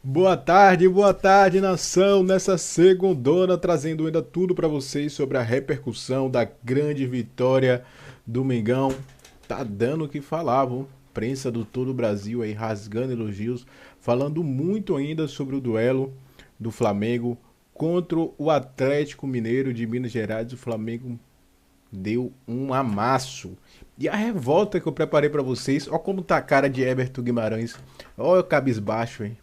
Boa tarde, nação. Nessa segundona, trazendo ainda tudo pra vocês sobre a repercussão da grande vitória do Mengão. Tá dando o que falar, viu? Prensa do todo o Brasil aí rasgando elogios, falando muito ainda sobre o duelo do Flamengo contra o Atlético Mineiro de Minas Gerais. O Flamengo deu um amasso. E a revolta que eu preparei pra vocês, ó como tá a cara de Heberto Guimarães. Ó o cabisbaixo, hein?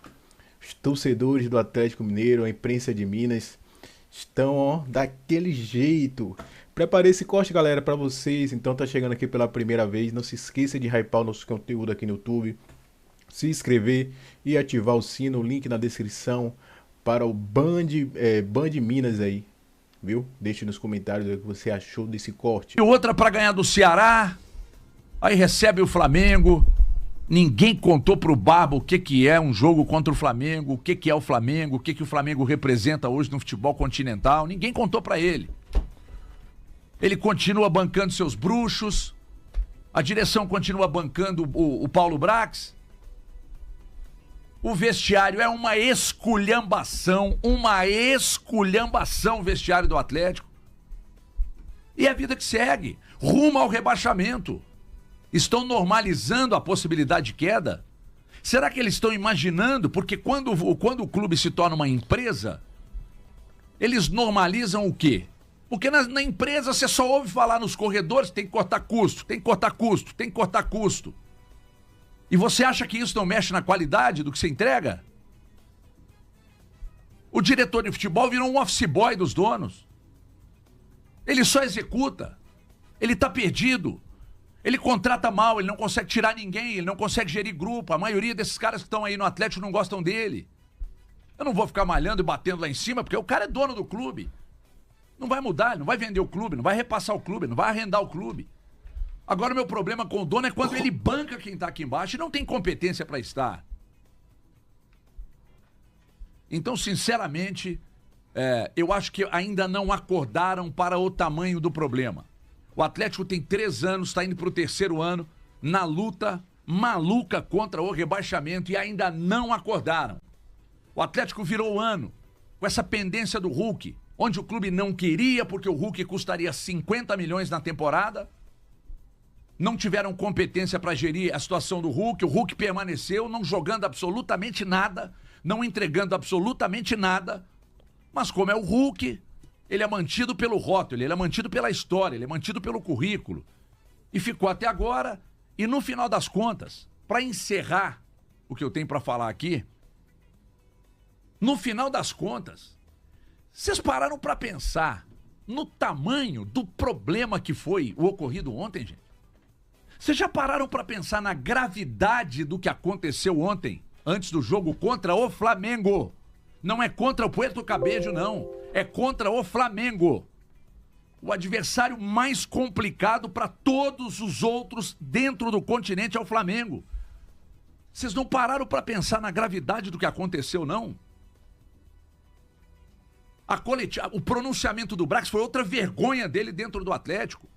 Os torcedores do Atlético Mineiro, a imprensa de Minas, estão ó, daquele jeito. Preparei esse corte, galera, pra vocês. Então tá chegando aqui pela primeira vez. Não se esqueça de hypar o nosso conteúdo aqui no YouTube, se inscrever e ativar o sino. O link na descrição para o Band Minas aí, viu? Deixe nos comentários o que você achou desse corte. E outra para ganhar do Ceará, aí recebe o Flamengo. Ninguém contou pro Barba o que é um jogo contra o Flamengo, o que é o Flamengo, o que o Flamengo representa hoje no futebol continental. Ninguém contou para ele. Ele continua bancando seus bruxos, a direção continua bancando o Paulo Brax. O vestiário é uma esculhambação o vestiário do Atlético. E é a vida que segue, rumo ao rebaixamento. Estão normalizando a possibilidade de queda? Será que eles estão imaginando? Porque quando o clube se torna uma empresa, eles normalizam o quê? Porque na empresa você só ouve falar nos corredores, tem que cortar custo, tem que cortar custo, tem que cortar custo. E você acha que isso não mexe na qualidade do que você entrega? O diretor de futebol virou um office boy dos donos. Ele só executa. Ele está perdido. Ele contrata mal, ele não consegue tirar ninguém, ele não consegue gerir grupo. A maioria desses caras que estão aí no Atlético não gostam dele. Eu não vou ficar malhando e batendo lá em cima, porque o cara é dono do clube. Não vai mudar, ele não vai vender o clube, não vai repassar o clube, não vai arrendar o clube. Agora o meu problema com o dono é quando ele banca quem está aqui embaixo e não tem competência para estar. Então, sinceramente, eu acho que ainda não acordaram para o tamanho do problema. O Atlético tem 3 anos, está indo para o 3º ano, na luta maluca contra o rebaixamento e ainda não acordaram. O Atlético virou o ano com essa pendência do Hulk, onde o clube não queria porque o Hulk custaria 50 milhões na temporada. Não tiveram competência para gerir a situação do Hulk. O Hulk permaneceu não jogando absolutamente nada, não entregando absolutamente nada. Mas como é o Hulk, ele é mantido pelo rótulo, ele é mantido pela história, ele é mantido pelo currículo. E ficou até agora. E no final das contas, para encerrar o que eu tenho para falar aqui, no final das contas, vocês pararam para pensar no tamanho do problema que foi o ocorrido ontem, gente? Vocês já pararam para pensar na gravidade do que aconteceu ontem, antes do jogo contra o Flamengo? Não é contra o Puerto Cabello, não. É contra o Flamengo. O adversário mais complicado para todos os outros dentro do continente é o Flamengo. Vocês não pararam para pensar na gravidade do que aconteceu, não? O pronunciamento do Brax foi outra vergonha dele dentro do Atlético.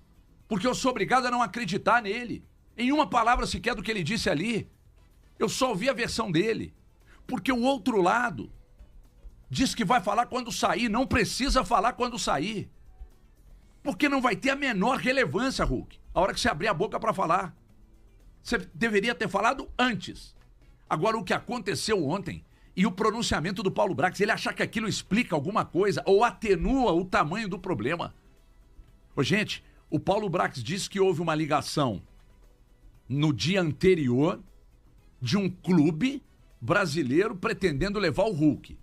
Porque eu sou obrigado a não acreditar nele. Em uma palavra sequer do que ele disse ali. Eu só ouvi a versão dele. Porque o outro lado diz que vai falar quando sair. Não precisa falar quando sair. Porque não vai ter a menor relevância, Hulk. A hora que você abrir a boca para falar. Você deveria ter falado antes. Agora, o que aconteceu ontem e o pronunciamento do Paulo Brax, ele achar que aquilo explica alguma coisa ou atenua o tamanho do problema. Ô, gente, o Paulo Brax disse que houve uma ligação no dia anterior de um clube brasileiro pretendendo levar o Hulk.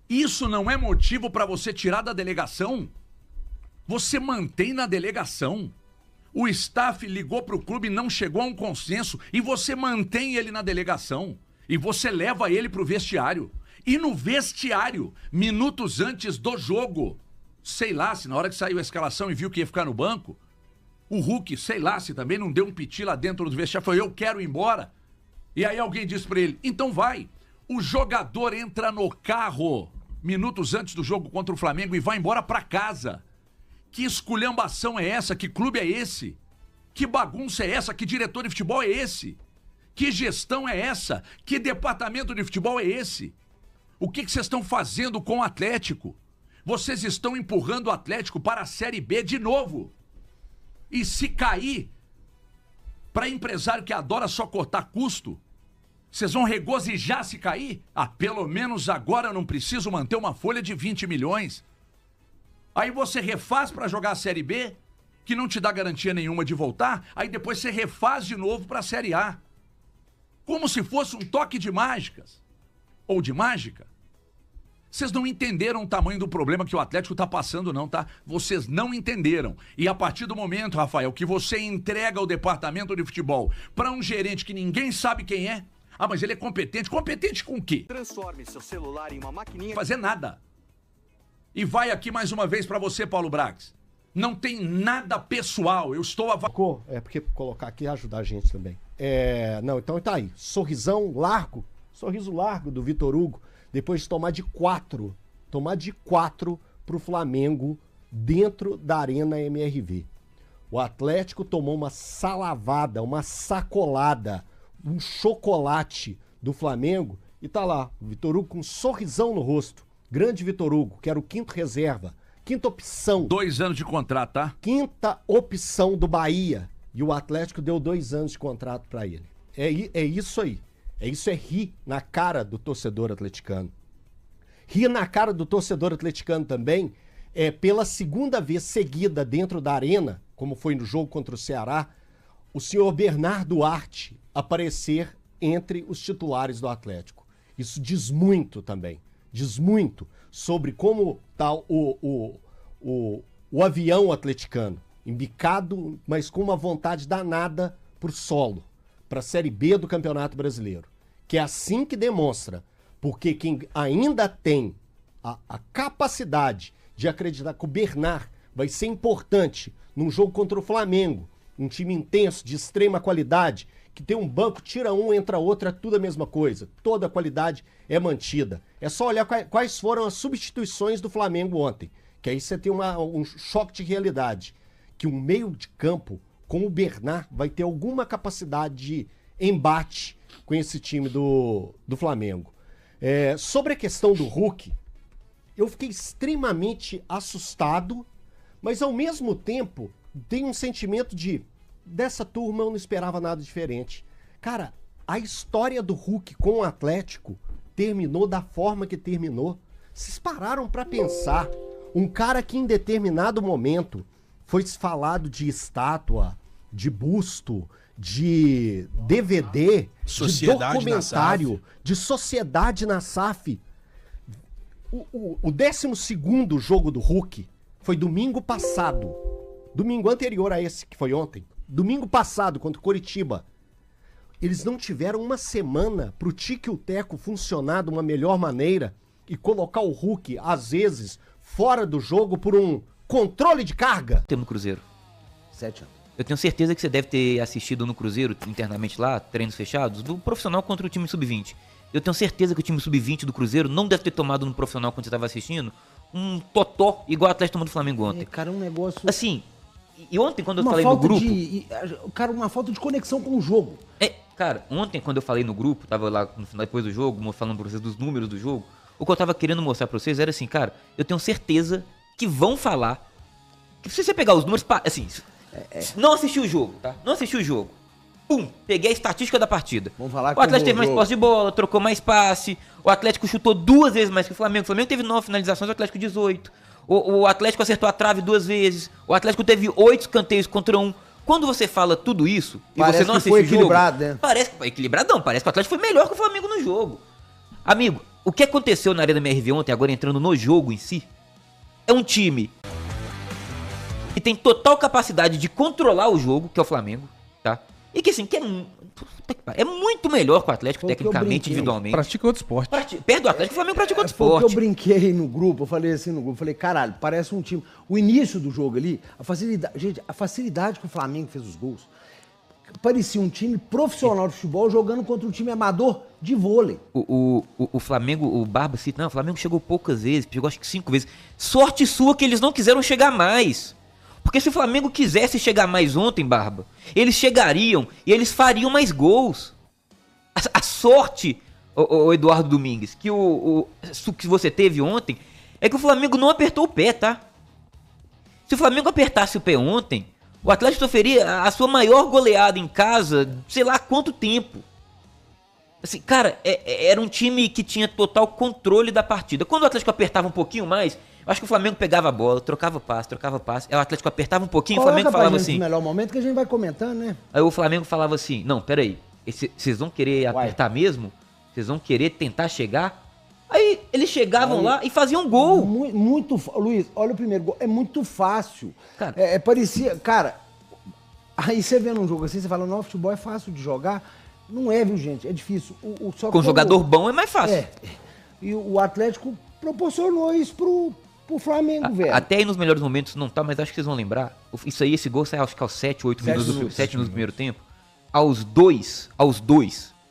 Isso não é motivo para você tirar da delegação? Você mantém na delegação. O staff ligou para o clube e não chegou a um consenso e você mantém ele na delegação. E você leva ele para o vestiário. E no vestiário, minutos antes do jogo, sei lá, se na hora que saiu a escalação e viu que ia ficar no banco, o Hulk, sei lá, se também não deu um piti lá dentro do vestiário, falou, eu quero ir embora. E aí alguém disse pra ele, então vai. O jogador entra no carro minutos antes do jogo contra o Flamengo e vai embora pra casa. Que esculhambação é essa? Que clube é esse? Que bagunça é essa? Que diretor de futebol é esse? Que gestão é essa? Que departamento de futebol é esse? O que vocês estão fazendo com o Atlético? Vocês estão empurrando o Atlético para a Série B de novo. E se cair, para empresário que adora só cortar custo, vocês vão regozijar se cair? Ah, pelo menos agora eu não preciso manter uma folha de 20 milhões. Aí você refaz para jogar a Série B, que não te dá garantia nenhuma de voltar, aí depois você refaz de novo para a Série A. Como se fosse um toque de mágicas. Ou de mágica. Vocês não entenderam o tamanho do problema que o Atlético está passando, não, tá? Vocês não entenderam. E a partir do momento, Rafael, que você entrega o departamento de futebol para um gerente que ninguém sabe quem é, ah, mas ele é competente. Competente com o quê? Transforme seu celular em uma maquininha. Fazer nada. E vai aqui mais uma vez para você, Paulo Brax. Não tem nada pessoal. Eu estou porque colocar aqui ajuda a gente também. Não, então tá aí. Sorriso largo do Vitor Hugo, depois de tomar de 4 pro Flamengo dentro da Arena MRV. O Atlético tomou uma salavada, uma sacolada, um chocolate do Flamengo e tá lá, o Vitor Hugo com um sorrisão no rosto. Grande Vitor Hugo, que era o quinto reserva, quinta opção. 2 anos de contrato, tá? Quinta opção do Bahia. E o Atlético deu 2 anos de contrato pra ele. É isso aí. Isso é rir na cara do torcedor atleticano. Rir na cara do torcedor atleticano também pela segunda vez seguida dentro da arena, como foi no jogo contra o Ceará, o senhor Bernardo Duarte aparecer entre os titulares do Atlético. Isso diz muito também. Diz muito sobre como está o avião atleticano. Embicado, mas com uma vontade danada pro solo, para a Série B do Campeonato Brasileiro. Que é assim que demonstra, porque quem ainda tem a capacidade de acreditar que o Bernard vai ser importante num jogo contra o Flamengo, um time intenso, de extrema qualidade, que tem um banco, tira um, entra outro, é tudo a mesma coisa. Toda a qualidade é mantida. É só olhar quais foram as substituições do Flamengo ontem, que aí você tem um choque de realidade. Que um meio de campo com o Bernard vai ter alguma capacidade de embate com esse time do Flamengo. Sobre a questão do Hulk, eu fiquei extremamente assustado, mas ao mesmo tempo tem um sentimento dessa turma eu não esperava nada diferente. Cara, a história do Hulk com o Atlético terminou da forma que terminou. Vocês pararam pra pensar, um cara que em determinado momento foi falado de estátua, de busto, de DVD, Sociedade de documentário, de sociedade na SAF. O 12º jogo do Hulk foi domingo passado. Domingo anterior a esse, que foi ontem. Domingo passado, contra o Coritiba. Eles não tiveram uma semana pro Tique e o Teco funcionar de uma melhor maneira e colocar o Hulk, às vezes, fora do jogo por um controle de carga. Temos no Cruzeiro. 7 anos. Eu tenho certeza que você deve ter assistido no Cruzeiro, internamente lá, treinos fechados, do profissional contra o time sub-20. Eu tenho certeza que o time sub-20 do Cruzeiro não deve ter tomado no profissional quando você estava assistindo um totó igual o Atlético tomou do Flamengo ontem. Cara, um negócio... Assim, e ontem quando eu falei no grupo... Cara, uma falta de conexão com o jogo. Cara, ontem quando eu falei no grupo, tava lá no final, depois do jogo, falando pra vocês dos números do jogo, o que eu tava querendo mostrar pra vocês era assim, cara, eu tenho certeza que vão falar, que se você pegar os números, assim, não assistiu o jogo, tá? Não assistiu o jogo. Pum, peguei a estatística da partida. Vamos falar o Atlético teve mais posse de bola, trocou mais passe, o Atlético chutou 2 vezes mais que o Flamengo teve 9 finalizações, o Atlético 18. O Atlético acertou a trave 2 vezes, o Atlético teve 8 escanteios contra 1. Quando você fala tudo isso e parece você não assiste o jogo, equilibrado, né? Parece equilibradão, parece que o Atlético foi melhor que o Flamengo no jogo. Amigo, o que aconteceu na Arena MRV ontem, agora entrando no jogo em si, é um time que tem total capacidade de controlar o jogo, que é o Flamengo, tá? E que assim, é muito melhor que o Atlético, tecnicamente, individualmente. Pratica outro esporte. Perto do Atlético, o Flamengo pratica outro Foi o esporte. que eu brinquei no grupo, eu falei assim no grupo, falei, caralho, parece um time... O início do jogo ali, a facilidade que o Flamengo fez os gols, parecia um time profissional de futebol jogando contra um time amador de vôlei. O Flamengo, o Barba cita, não, o Flamengo chegou poucas vezes, chegou acho que 5 vezes. Sorte sua que eles não quiseram chegar mais. Porque se o Flamengo quisesse chegar mais ontem, Barba, eles chegariam e eles fariam mais gols. A sorte, o Eduardo Domingues, que que você teve ontem, é que o Flamengo não apertou o pé, tá? Se o Flamengo apertasse o pé ontem, o Atlético sofreria a sua maior goleada em casa, sei lá quanto tempo. Assim, cara, era um time que tinha total controle da partida. Quando o Atlético apertava um pouquinho mais, eu acho que o Flamengo pegava a bola, trocava passe. Aí o Atlético apertava um pouquinho, o Flamengo falava assim... o melhor momento que a gente vai comentando, né? Aí o Flamengo falava assim, não, peraí, vocês vão querer apertar mesmo? Vocês vão querer tentar chegar? Aí eles chegavam lá e faziam um gol. Luiz, olha o primeiro gol, é muito fácil. Cara, parecia, cara, aí você vê num jogo assim, você fala, não, futebol é fácil de jogar. Não é, viu, gente? É difícil. Com jogador bom é mais fácil. E o Atlético proporcionou isso pro Flamengo, velho. Até aí nos melhores momentos não tá, mas acho que vocês vão lembrar. Esse gol sai acho que aos 7, 8 minutos do primeiro tempo. Aos dois.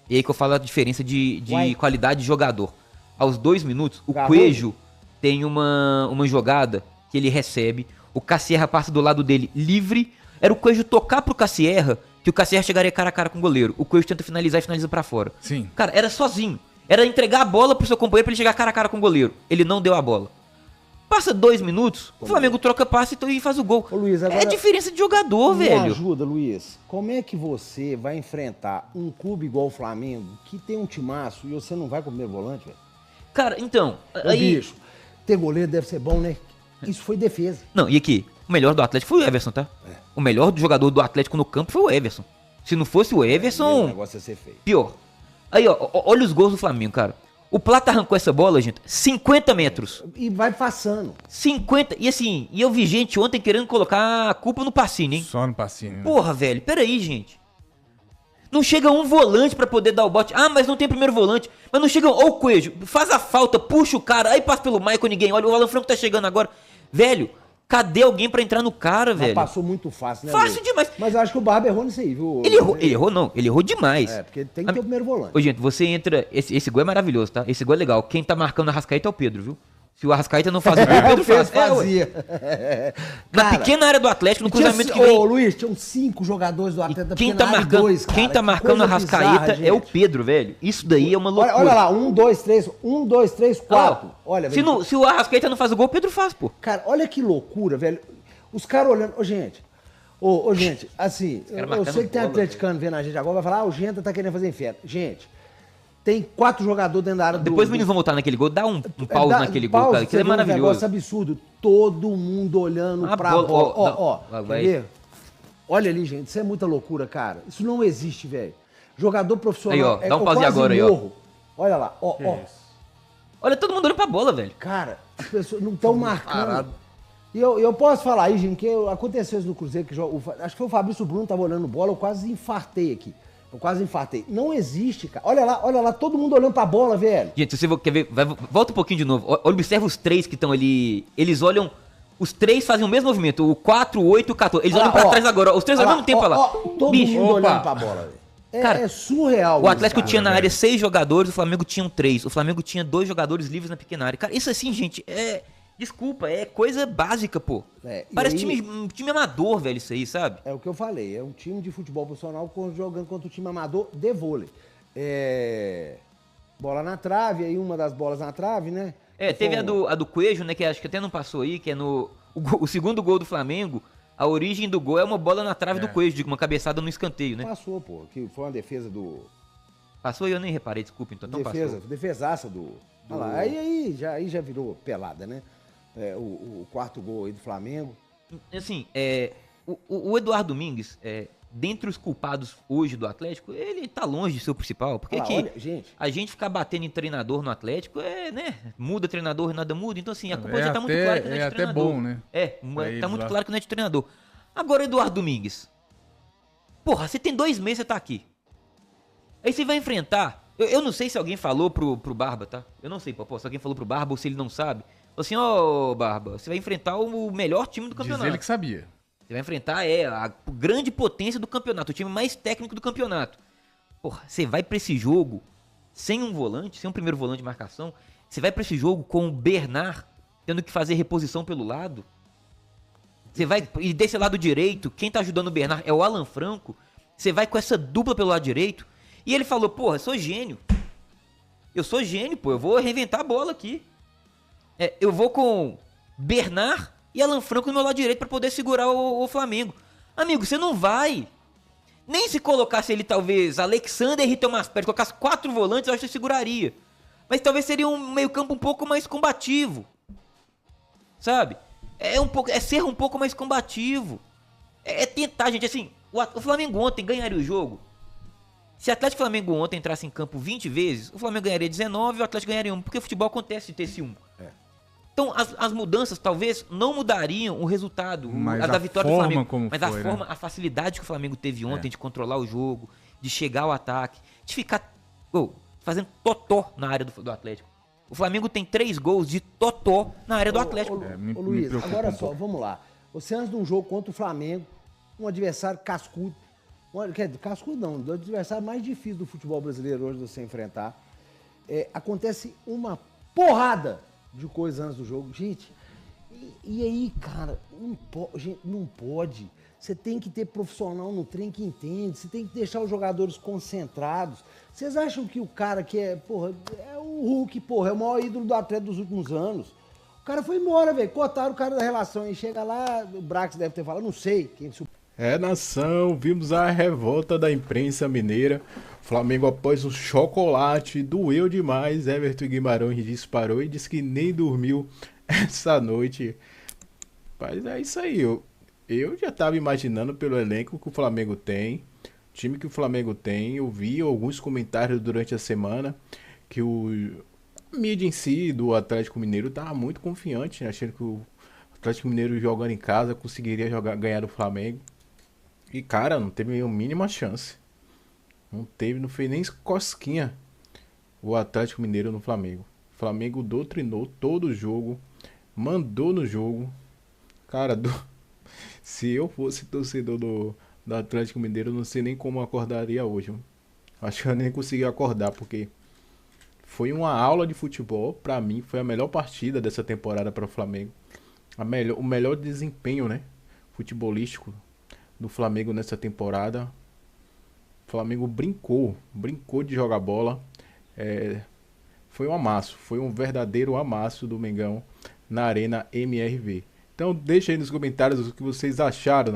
E aí que eu falo a diferença de qualidade de jogador. Aos 2 minutos, o Coelho tem uma jogada que ele recebe. O Cassierra passa do lado dele livre. Era o Coelho tocar pro Cassierra, que o Cassierra chegaria cara a cara com o goleiro. O Coelho tenta finalizar e finaliza pra fora. Sim. Cara, era sozinho. Era entregar a bola pro seu companheiro pra ele chegar cara a cara com o goleiro. Ele não deu a bola. Passa 2 minutos, o Flamengo troca passe e faz o gol. Ô, Luiz, agora, é diferença de jogador, velho. Me ajuda, Luiz. Como é que você vai enfrentar um clube igual o Flamengo, que tem um timaço, e você não vai com o primeiro volante, velho? Cara, então... Aí... bicho, ter goleiro deve ser bom, né? Isso foi defesa. Não, e aqui, o melhor do Atlético foi o Everson, tá? O melhor jogador do Atlético no campo foi o Everson. Se não fosse o Everson... O negócio ia ser feio. Pior. Aí, ó, olha os gols do Flamengo, cara. O Plata arrancou essa bola, gente, 50 metros. E vai passando. 50, e assim, eu vi gente ontem querendo colocar a culpa no Pacini, hein? Só no Pacini, né? Porra, velho, peraí, gente. Não chega um volante pra poder dar o bote. Ah, mas não tem primeiro volante. Mas não chega... Ô, Coelho, faz a falta, puxa o cara, aí passa pelo Maicon, ninguém olha. O Alan Franco tá chegando agora. Velho, cadê alguém pra entrar no cara, velho? Passou muito fácil, né? Fácil demais. Mas eu acho que o Barba errou nisso aí, viu? Ele errou demais. Porque tem que ter o primeiro volante. Ô, gente, você entra... Esse gol é maravilhoso, tá? Esse gol é legal. Quem tá marcando o Arrascaeta é o Pedro, viu? Se o Arrascaeta não faz o gol, o Pedro faz. fazia. Na pequena área do Atlético, no cruzamento que vem... Ô, Luiz, tinham 5 jogadores do Atlético da pequena área, quem tá marcando o Arrascaeta é o Pedro, velho. Isso daí é uma loucura. Olha lá, 1, 2, 3, 4. Olha, velho. Se o Arrascaeta não faz o gol, o Pedro faz, pô. Cara, olha que loucura, velho. Os caras olhando... Ô, gente... Ô, gente, assim... Eu sei que tem atleticano vendo a gente agora, vai falar, o Genta tá querendo fazer inferno. Gente... Tem 4 jogadores dentro da área Depois os meninos vão voltar naquele gol. Dá um pause naquele gol, cara. Que é maravilhoso. Um negócio absurdo. Todo mundo olhando pra bola. Quer ver? Olha ali, gente. Isso é muita loucura, cara. Isso não existe, velho. Jogador profissional... Aí, ó. Dá um pause agora aí, ó. Olha lá. Ó. Olha todo mundo olhando pra bola, velho. Cara, as pessoas não estão marcando. E eu posso falar aí, gente, que aconteceu isso no Cruzeiro. Acho que foi o Fabrício Bruno que tava olhando bola. Eu quase infartei aqui. Não existe, cara. Olha lá, todo mundo olhando pra bola, velho. Gente, se você quer ver, volta um pouquinho de novo. Observa os 3 que estão ali. Eles olham. Os 3 fazem o mesmo movimento. O 4, o 8 e o 14. Eles olham pra trás agora. Os 3 ao mesmo tempo lá. Todo mundo olhando pra bola, velho. Cara, é surreal. O Atlético tinha na área 6 jogadores, o Flamengo tinha 3. O Flamengo tinha 2 jogadores livres na pequena área. Cara, isso assim, gente, desculpa, é coisa básica, pô. Parece time amador, velho, isso aí, sabe? É o que eu falei, é um time de futebol profissional jogando contra o time amador de vôlei. Bola na trave, aí uma das bolas na trave, né? Teve a do Coelho, né, que acho que até não passou aí, que é o segundo gol do Flamengo. A origem do gol é uma bola na trave do Coelho, uma cabeçada no escanteio, né? Passou, pô, que foi uma defesa do... Passou e eu nem reparei, desculpa, então passou. Defesaça do... Olha lá, aí já virou pelada, né? O 4º gol aí do Flamengo. Assim, o Eduardo Domingues, dentre os culpados hoje do Atlético, ele tá longe de ser o principal. Porque olha, gente. A gente ficar batendo em treinador no Atlético, né? Muda treinador e nada muda. Então, assim, a culpa já tá muito clara que não é de treinador. É até bom, né? Tá muito claro que não é de treinador. Agora, Eduardo Domingues. Porra, você tem 2 meses, você tá aqui. Aí você vai enfrentar... Eu não sei se alguém falou pro Barba, tá? Eu não sei, pô, se alguém falou pro Barba ou se ele não sabe. Assim, Barba, você vai enfrentar o melhor time do campeonato. Diz ele que sabia. Você vai enfrentar a grande potência do campeonato, o time mais técnico do campeonato. Porra, você vai pra esse jogo sem um volante, sem um primeiro volante de marcação. Você vai pra esse jogo com o Bernard tendo que fazer reposição pelo lado. Você vai, e desse lado direito, quem tá ajudando o Bernard é o Alan Franco. Você vai com essa dupla pelo lado direito. E ele falou, porra, eu sou gênio. Eu sou gênio, pô, eu vou reinventar a bola aqui. Eu vou com Bernard e Alan Franco no meu lado direito pra poder segurar o Flamengo. Amigo, você não vai. Nem se colocasse ele, talvez, Alexander e Tomás Pérez, colocasse 4 volantes, eu acho que você seguraria. Mas talvez seria um meio-campo um pouco mais combativo. Sabe? É ser um pouco mais combativo. É tentar, gente, assim, o Flamengo ontem ganharia o jogo. Se o Atlético e o Flamengo ontem entrasse em campo 20 vezes, o Flamengo ganharia 19 e o Atlético ganharia 1, porque o futebol acontece de ter esse 1. Então, as mudanças talvez não mudariam o resultado da vitória do Flamengo. Mas a facilidade que o Flamengo teve ontem de controlar o jogo, de chegar ao ataque, de ficar fazendo totó na área do Atlético. O Flamengo tem 3 gols de totó na área do Atlético. Ô Luiz, agora só, vamos lá. Você antes de um jogo contra o Flamengo, um adversário cascudo, cascudo não, do adversário mais difícil do futebol brasileiro hoje de você enfrentar, acontece uma porrada de coisas antes do jogo. Gente, e aí, cara, não pode. Você tem que ter profissional no trem que entende, você tem que deixar os jogadores concentrados. Vocês acham que o cara que é o Hulk, é o maior ídolo do Atlético dos últimos anos? O cara foi embora, velho, cortaram o cara da relação e chega lá, o Brax deve ter falado, não sei quem... Nação, vimos a revolta da imprensa mineira. Flamengo após o chocolate, doeu demais. Everton Guimarães disparou e disse que nem dormiu essa noite. Mas é isso aí, eu já estava imaginando pelo elenco que o Flamengo tem, time que o Flamengo tem. Eu vi alguns comentários durante a semana que a mídia em si do Atlético Mineiro estava muito confiante, né? Achando que o Atlético Mineiro jogando em casa conseguiria ganhar do Flamengo. E, cara, não teve a mínima chance. Não fez nem cosquinha o Atlético Mineiro no Flamengo. O Flamengo doutrinou todo o jogo, mandou no jogo. Cara, se eu fosse torcedor do Atlético Mineiro, eu não sei nem como eu acordaria hoje. Acho que eu nem consegui acordar, porque foi uma aula de futebol. Pra mim, foi a melhor partida dessa temporada para o Flamengo. O melhor desempenho, né, futebolístico do Flamengo nessa temporada. O Flamengo brincou de jogar bola. Foi um amasso, foi um verdadeiro amasso do Mengão na Arena MRV. Então deixa aí nos comentários o que vocês acharam,